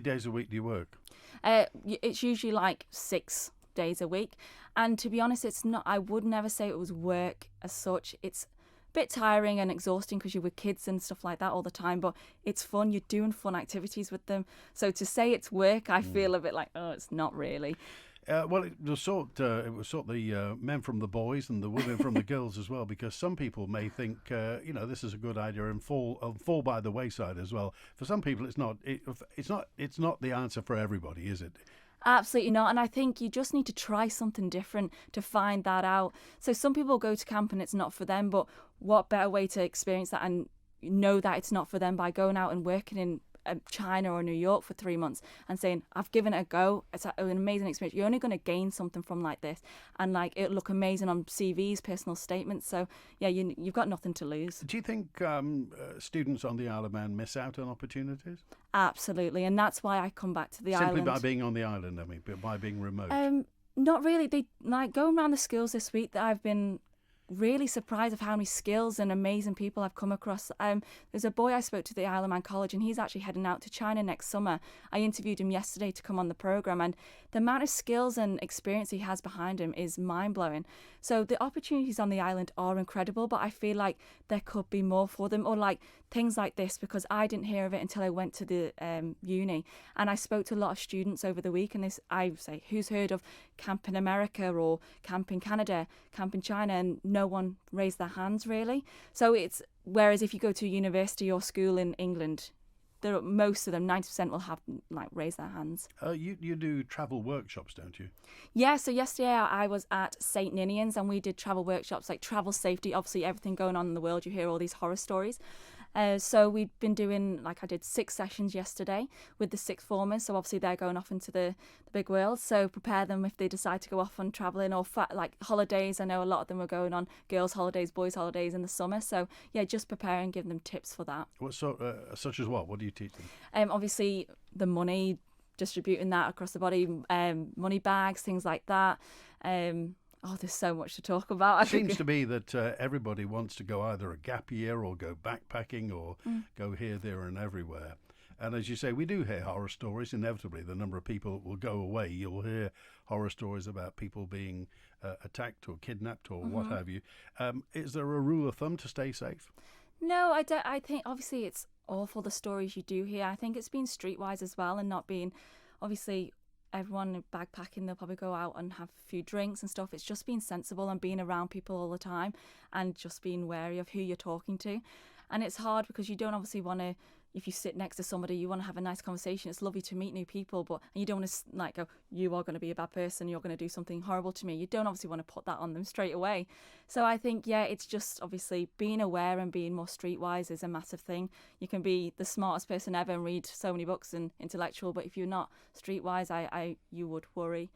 days a week do you work? It's usually like 6 days a week. And to be honest, it's not, I would never say it was work as such. It's a bit tiring and exhausting because you're with kids and stuff like that all the time, but it's fun. You're doing fun activities with them. So to say it's work, I feel a bit like, oh, it's not really. Well, it was sort the men from the boys and the women from the girls as well, because some people may think this is a good idea and fall by the wayside as well. For some people, it's not the answer for everybody, is it? Absolutely not. And I think you just need to try something different to find that out. So some people go to camp and it's not for them, but what better way to experience that and know that it's not for them by going out and working in China or New York for 3 months and saying, I've given it a go. It's an amazing experience. You're only going to gain something from like this, and like it'll look amazing on CVs, personal statements. So yeah, you've got nothing to lose. Do you think students on the Isle of Man miss out on opportunities? Absolutely, and that's why I come back to the island. Simply by being on the island, I mean, but by being remote. Not really. They like going around the schools this week that I've been really surprised of how many skills and amazing people I've come across. There's a boy I spoke to at the Isle of Man College, and he's actually heading out to China next summer. I interviewed him yesterday to come on the programme, and the amount of skills and experience he has behind him is mind-blowing. So the opportunities on the island are incredible, but I feel like there could be more for them, or like things like this, because I didn't hear of it until I went to the uni, and I spoke to a lot of students over the week, and I say, who's heard of Camp in America or Camp in Canada, Camp in China, and no one raised their hands really. So it's, whereas if you go to a university or school in England, most of them, 90% will have like raised their hands. You do travel workshops, don't you? Yeah, so yesterday I was at St Ninian's and we did travel workshops, like travel safety, obviously everything going on in the world, you hear all these horror stories. So we've been doing, like I did 6 sessions yesterday with the 6th formers, so obviously they're going off into the big world, so prepare them if they decide to go off on travelling or like holidays. I know a lot of them are going on girls' holidays, boys' holidays in the summer, so yeah, just prepare and give them tips for that. What sort, such as what? What do you teach them? Obviously the money, distributing that across the body, money bags, things like that. There's so much to talk about. It seems to be that everybody wants to go either a gap year or go backpacking or go here, there and everywhere. And as you say, we do hear horror stories. Inevitably, the number of people that will go away, you'll hear horror stories about people being attacked or kidnapped or what have you. Is there a rule of thumb to stay safe? No, I don't. I think obviously it's awful, the stories you do hear. I think it's being streetwise as well and not being, obviously, everyone backpacking, they'll probably go out and have a few drinks and stuff. It's just being sensible and being around people all the time and just being wary of who you're talking to. And it's hard because you don't obviously want to, if you sit next to somebody, you want to have a nice conversation. It's lovely to meet new people, but you don't want to like go, you are going to be a bad person, you're going to do something horrible to me. You don't obviously want to put that on them straight away. So I think, yeah, it's just obviously being aware and being more streetwise is a massive thing. You can be the smartest person ever and read so many books and intellectual, but if you're not streetwise, you would worry.